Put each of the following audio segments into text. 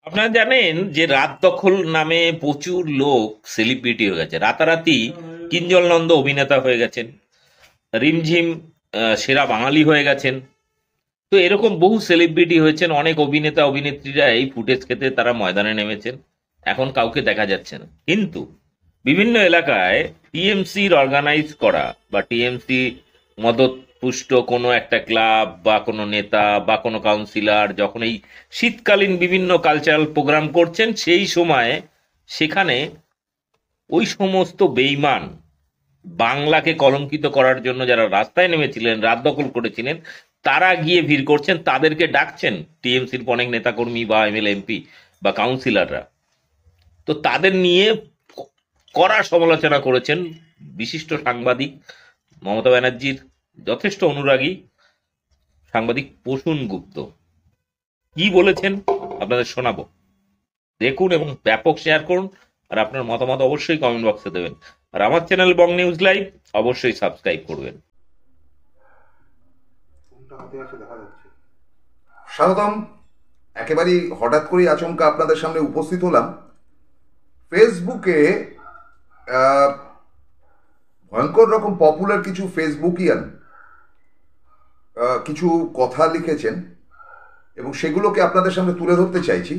আপনারা জানেন যে রাত দখল নামে প্রচুর লোক সেলিব্রিটি হয়ে গেছে, রাতারাতি কিঞ্জল নন্দ অভিনেতা হয়ে গেছেন, রিমঝিম সেরা বাঙালি হয়ে গেছেন। তো এরকম বহু সেলিব্রিটি হয়েছেন, অনেক অভিনেতা অভিনেত্রীরা এই ফুটেজ খেতে তারা ময়দানে নেমেছেন। এখন কাউকে দেখা যাচ্ছে না, কিন্তু বিভিন্ন এলাকায় টিএমসির অর্গানাইজ করা বা টিএমসি মদত পুষ্ট কোনো একটা ক্লাব বা কোনো নেতা বা কোনো কাউন্সিলর যখন এই শীতকালীন বিভিন্ন কালচারাল প্রোগ্রাম করছেন, সেই সময় সেখানে ওই সমস্ত বেইমান বাংলাকে কলঙ্কিত করার জন্য যারা রাস্তায় নেমেছিলেন, রাত দখল করেছিলেন, তারা গিয়ে ভিড় করছেন, তাদেরকে ডাকছেন টিএমসির অনেক নেতাকর্মী বা এমএলএ এমপি বা কাউন্সিলররা। তো তাদের নিয়ে কড়া সমালোচনা করেছেন বিশিষ্ট সাংবাদিক, মমতা ব্যানার্জির যথেষ্ট অনুরাগী সাংবাদিক প্রসূন গুপ্ত। কি বলেছেন আপনাদের শোনাবো, দেখুন এবং ব্যাপক শেয়ার করুন। আর আপনার মতামত অবশ্যই কমেন্ট বক্সে দেবেন। আর আমার চ্যানেল বং নিউজ লাইভ অবশ্যই সাবস্ক্রাইব করবেন। স্বাগতম। একেবারেই হঠাৎ করেই আচমকা আপনাদের সামনে উপস্থিত হলাম। ফেসবুকে ভয়ঙ্কর রকম পপুলার কিছু ফেসবুকিয়ান কিছু কথা লিখেছেন এবং সেগুলোকে আপনাদের সামনে তুলে ধরতে চাইছি।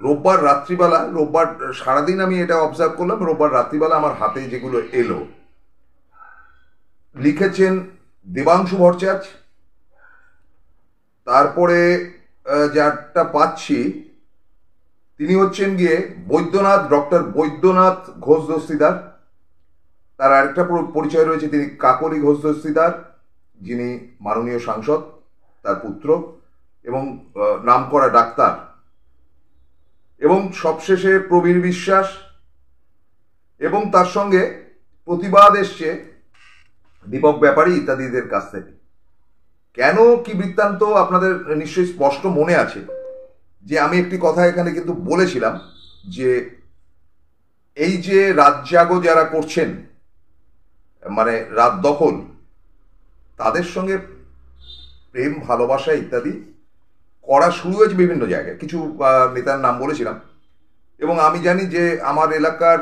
রোববার রাত্রিবেলা, রোববার সারাদিন আমি এটা অবজার্ভ করলাম, রোববার রাত্রিবেলা আমার হাতে যেগুলো এলো, লিখেছেন দেবাংশু ভট্টাচার্য। তারপরে যারটা পাচ্ছি তিনি হচ্ছেন গিয়ে বৈদ্যনাথ, ডক্টর বৈদ্যনাথ ঘোষ দস্তিদার। তার আরেকটা পরিচয় রয়েছে, তিনি কাকলি ঘোষ দস্তিদার, যিনি মাননীয় সাংসদ, তার পুত্র এবং নামকরা ডাক্তার। এবং সবশেষে প্রবীর বিশ্বাস, এবং তার সঙ্গে প্রতিবাদ এসছে দীপক ব্যাপারী ইত্যাদিদের কাছ থেকে। কেন, কি বৃত্তান্ত আপনাদের নিশ্চয়ই স্পষ্ট মনে আছে যে আমি একটি কথা এখানে কিন্তু বলেছিলাম যে এই যে রাত জাগো যারা করছেন, মানে রাত দখল, তাদের সঙ্গে প্রেম ভালোবাসা ইত্যাদি করা শুরু হয়েছে বিভিন্ন জায়গায়। কিছু নেতার নাম বলেছিলাম এবং আমি জানি যে আমার এলাকার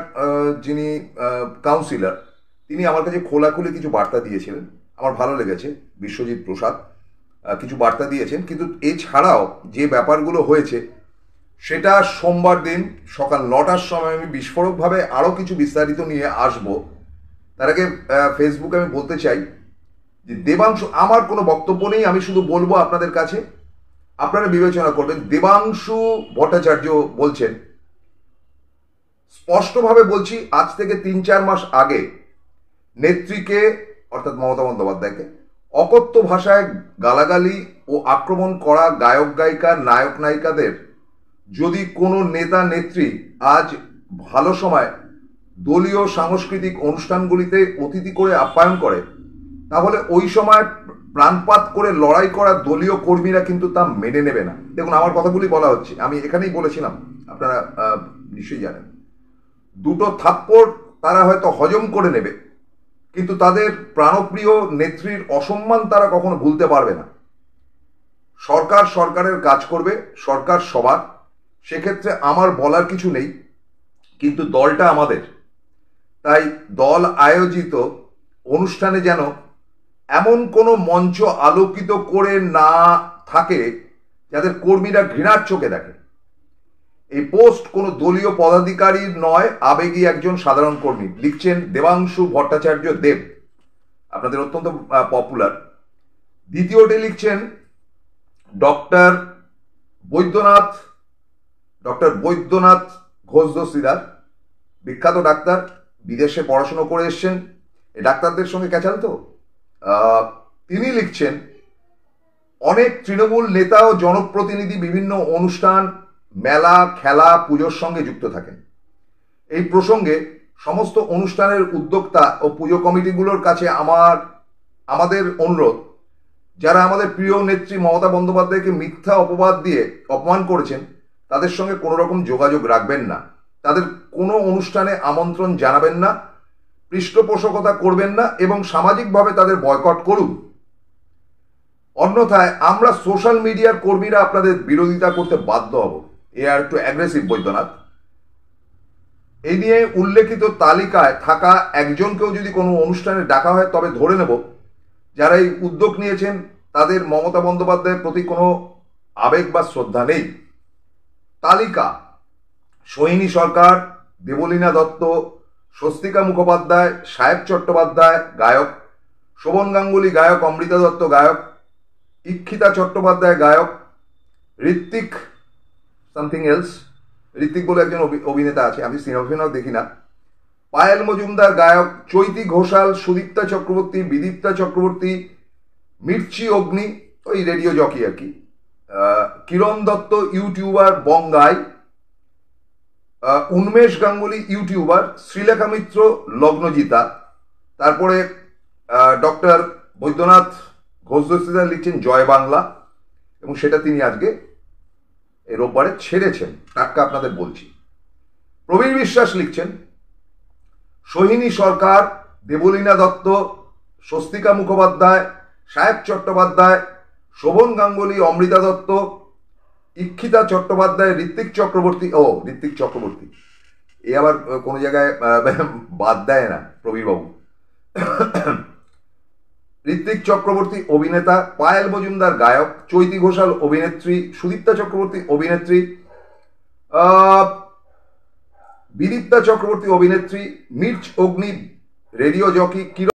যিনি কাউন্সিলর, তিনি আমার কাছে খোলাখুলি কিছু বার্তা দিয়েছিলেন, আমার ভালো লেগেছে। বিশ্বজিৎ প্রসাদ কিছু বার্তা দিয়েছেন। কিন্তু এছাড়াও যে ব্যাপারগুলো হয়েছে সেটা সোমবার দিন সকাল 9টার সময় আমি বিস্ফোরকভাবে আরও কিছু বিস্তারিত নিয়ে আসব। তার আগে ফেসবুকে আমি বলতে চাই যে দেবাংশু, আমার কোনো বক্তব্য নেই, আমি শুধু বলবো আপনাদের কাছে, আপনারা বিবেচনা করবেন। দেবাংশু ভট্টাচার্য বলছেন, স্পষ্টভাবে বলছি, আজ থেকে 3-4 মাস আগে নেত্রীকে অর্থাৎ মমতা বন্দ্যোপাধ্যায়কে অকথ্য ভাষায় গালাগালি ও আক্রমণ করা গায়ক গায়িকা, নায়ক নায়িকাদের যদি কোনো নেতা নেত্রী আজ ভালো সময় দলীয় সাংস্কৃতিক অনুষ্ঠানগুলিতে অতিথি করে আপ্যায়ন করে, তাহলে ওই সময় প্রাণপাত করে লড়াই করা দলীয় কর্মীরা কিন্তু তা মেনে নেবে না। দেখুন, আমার কথাগুলি বলা হচ্ছে, আমি এখানেই বলেছিলাম, আপনারা নিশ্চয়ই জানেন। দুটো থাপ্পড় তারা হয়তো হজম করে নেবে, কিন্তু তাদের প্রাণপ্রিয় নেত্রীর অসম্মান তারা কখনো ভুলতে পারবে না। সরকার সরকারের কাজ করবে, সরকার সবার, সেক্ষেত্রে আমার বলার কিছু নেই, কিন্তু দলটা আমাদের। তাই দল আয়োজিত অনুষ্ঠানে যেন এমন কোনো মঞ্চ আলোকিত করে না থাকে যাদের কর্মীরা ঘৃণার চোখে দেখে। এই পোস্ট কোনো দলীয় পদাধিকারীর নয়, আবেগী একজন সাধারণ কর্মী। লিখছেন দেবাংশু ভট্টাচার্য দেব, আপনাদের অত্যন্ত পপুলার। দ্বিতীয়টি লিখছেন ডক্টর বৈদ্যনাথ ঘোষ দস্তিদার, বিখ্যাত ডাক্তার, বিদেশে পড়াশুনো করে এসছেন। এই ডাক্তারদের সঙ্গে ক্যাচাল তো। তিনি লিখছেন, অনেক তৃণমূল নেতা ও জনপ্রতিনিধি বিভিন্ন অনুষ্ঠান, মেলা, খেলা, পুজোর সঙ্গে যুক্ত থাকেন। এই প্রসঙ্গে সমস্ত অনুষ্ঠানের উদ্যোক্তা ও পুজো কমিটিগুলোর কাছে আমাদের অনুরোধ, যারা আমাদের প্রিয় নেত্রী মমতা বন্দ্যোপাধ্যায়কে মিথ্যা অপবাদ দিয়ে অপমান করেছেন, তাদের সঙ্গে কোনো রকম যোগাযোগ রাখবেন না, তাদের কোনো অনুষ্ঠানে আমন্ত্রণ জানাবেন না, পৃষ্ঠপোষকতা করবেন না এবং সামাজিকভাবে তাদের বয়কট করুন। অন্যথায় আমরা সোশ্যাল মিডিয়ার কর্মীরা আপনাদের বিরোধিতা করতে বাধ্য হব। এ আর একটু অ্যাগ্রেসিভ বৈদ্যনাথ। এই নিয়ে উল্লেখিত তালিকায় থাকা একজনকেও যদি কোনো অনুষ্ঠানে ডাকা হয় তবে ধরে নেব যারা এই উদ্যোগ নিয়েছেন তাদের মমতা বন্দ্যোপাধ্যায়ের প্রতি কোনো আবেগ বা শ্রদ্ধা নেই। তালিকা: সোহিনী সরকার, দেবলীনা দত্ত, স্বস্তিকা মুখোপাধ্যায়, সাহেব চট্টোপাধ্যায় গায়ক, শোভন গাঙ্গুলি গায়ক, অমৃতা দত্ত গায়ক, ইক্ষিতা চট্টোপাধ্যায় গায়ক, ঋত্বিক সামথিং এলস, ঋত্বিক বলে একজন অভিনেতা আছে, আমি সিনেমা দেখি না, পায়েল মজুমদার গায়ক, চৈতি ঘোষাল, সুদীপ্তা চক্রবর্তী, বিদীপ্তা চক্রবর্তী, মির্চি অগ্নি ওই রেডিও জকি আর কি, কিরণ দত্ত ইউটিউবার বঙ্গাই, উন্মেষ গাঙ্গুলি ইউটিউবার, শ্রীলেখা মিত্র লগ্নজিতা, তারপরে ডক্টর বৈদ্যনাথ ঘোষ দস্তিদার লিখছেন জয় বাংলা এবং সেটা তিনি আজকে এই রোববারে ছেড়েছেন, টাটকা আপনাদের বলছি। প্রবীর বিশ্বাস লিখছেন সোহিনী সরকার, দেবলীনা দত্ত, স্বস্তিকা মুখোপাধ্যায়, সাহেব চট্টোপাধ্যায়, শোভন গাঙ্গুলি, অমৃতা দত্ত, ইক্ষিতা চট্টোপাধ্যায়, ঋত্বিক চক্রবর্তী এ আবার কোনো জায়গায় বাদ দেয় না প্রবীরবাবু। ঋত্বিক চক্রবর্তী অভিনেতা, পায়েল মজুমদার গায়ক, চৈতি ঘোষাল অভিনেত্রী, সুদীপ্তা চক্রবর্তী অভিনেত্রী, বিদীপ্তা চক্রবর্তী অভিনেত্রী, মির্চ অগ্নি রেডিও জকি,